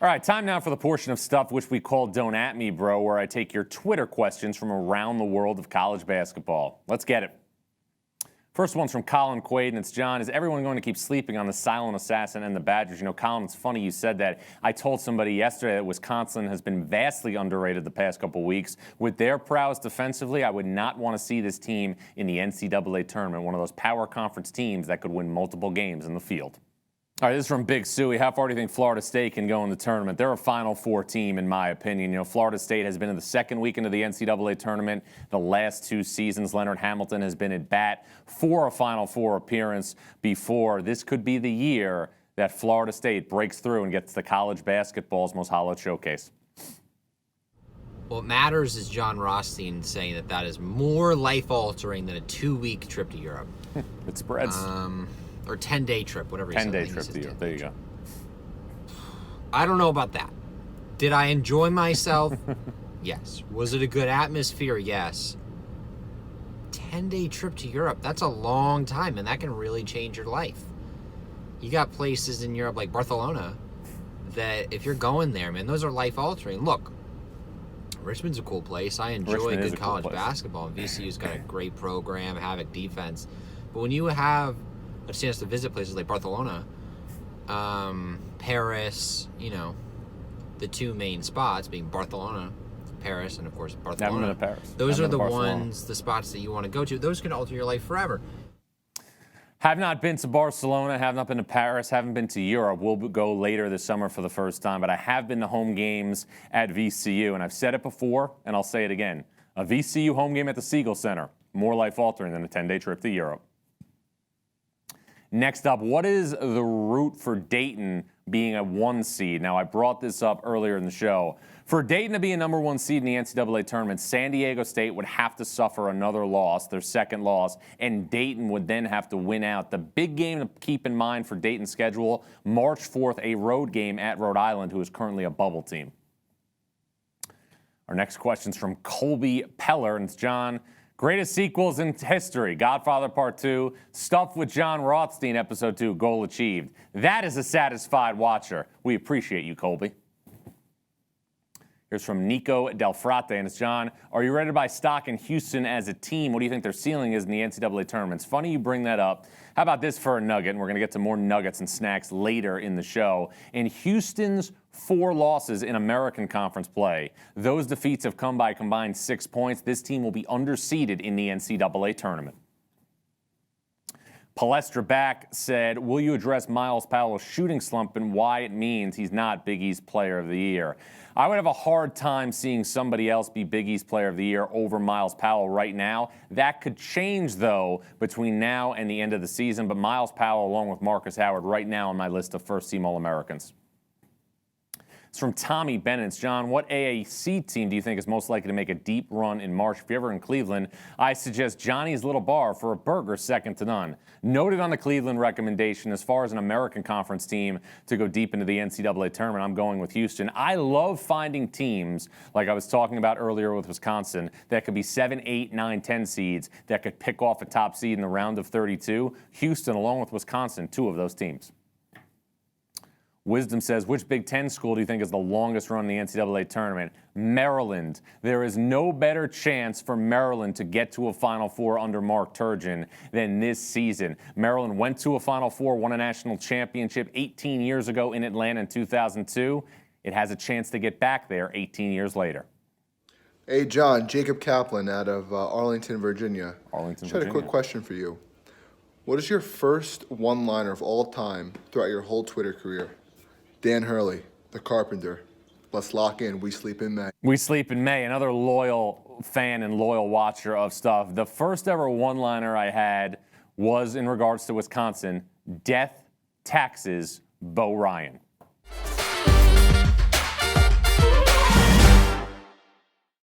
All right, time now for the portion of stuff which we call Don't At Me, Bro, where I take your Twitter questions from around the world of college basketball. Let's get it. First one's from Colin Quaid, and it's, John, is everyone going to keep sleeping on the silent assassin and the Badgers? You know, Colin, it's funny you said that. I told somebody yesterday that Wisconsin has been vastly underrated the past couple weeks. With their prowess defensively, I would not want to see this team in the NCAA tournament, one of those power conference teams that could win multiple games in the field. All right, this is from Big Suey. How far do you think Florida State can go in the tournament? They're a Final Four team, in my opinion. You know, Florida State has been in the second weekend of the NCAA tournament the last 2 seasons. Leonard Hamilton has been at bat for a Final Four appearance before. This could be the year that Florida State breaks through and gets the college basketball's most hallowed showcase. What matters is John Rothstein saying that is more life-altering than a 2-week trip to Europe. It spreads. Or 10-day trip, whatever he said. 10-day trip to Europe. There you go. I don't know about that. Did I enjoy myself? Yes. Was it a good atmosphere? Yes. 10-day trip to Europe, that's a long time, and that can really change your life. You got places in Europe like Barcelona that if you're going there, man, those are life-altering. Look, Richmond's a cool place. I enjoy good college basketball. And VCU's got a great program, havoc defense. But when you have a chance to visit places like Barcelona, Paris, you know, the 2 main spots being Barcelona, Paris, and of course Barcelona. Never been to Paris. Those are the ones, the spots that you want to go to. Those can alter your life forever. Have not been to Barcelona, have not been to Paris, haven't been to Europe. We'll go later this summer for the first time, but I have been to home games at VCU, and I've said it before, and I'll say it again. A VCU home game at the Siegel Center, more life-altering than a 10-day trip to Europe. Next up, what is the route for Dayton being a 1 seed? Now, I brought this up earlier in the show. For Dayton to be a number 1 seed in the NCAA tournament, San Diego State would have to suffer another loss, their second loss, and Dayton would then have to win out. The big game to keep in mind for Dayton's schedule, March 4th, a road game at Rhode Island, who is currently a bubble team. Our next question's from Colby Peller, and it's, John, greatest sequels in history, Godfather Part 2, Stuff with John Rothstein, Episode 2, goal achieved. That is a satisfied watcher. We appreciate you, Colby. Here's from Nico Del Frate, and it's, John, are you ready to buy stock in Houston as a team? What do you think their ceiling is in the NCAA tournament? It's funny you bring that up. How about this for a nugget? And we're going to get to more nuggets and snacks later in the show. In Houston's 4 losses in American Conference play, those defeats have come by a combined 6 points. This team will be underseeded in the NCAA tournament. Palestra back said, will you address Miles Powell's shooting slump and why it means he's not Big East Player of the Year? I would have a hard time seeing somebody else be Big East Player of the Year over Miles Powell right now. That could change, though, between now and the end of the season. But Miles Powell, along with Marcus Howard, right now on my list of first-team All-Americans. It's from Tommy Bennett. John, what AAC team do you think is most likely to make a deep run in March? If you're ever in Cleveland, I suggest Johnny's Little Bar for a burger second to none. Noted on the Cleveland recommendation, as far as an American Conference team to go deep into the NCAA tournament, I'm going with Houston. I love finding teams, like I was talking about earlier with Wisconsin, that could be 7, 8, 9, 10 seeds that could pick off a top seed in the round of 32. Houston, along with Wisconsin, 2 of those teams. Wisdom says, which Big Ten school do you think is the longest run in the NCAA tournament? Maryland. There is no better chance for Maryland to get to a Final Four under Mark Turgeon than this season. Maryland went to a Final Four, won a national championship 18 years ago in Atlanta in 2002. It has a chance to get back there 18 years later. Hey, John, Jacob Kaplan out of Arlington, Virginia. Just had a quick question for you. What is your first one-liner of all time throughout your whole Twitter career? Dan Hurley, the Carpenter. Let's lock in. We sleep in May. We sleep in May. Another loyal fan and loyal watcher of stuff. The first ever one-liner I had was in regards to Wisconsin. Death, taxes, Bo Ryan.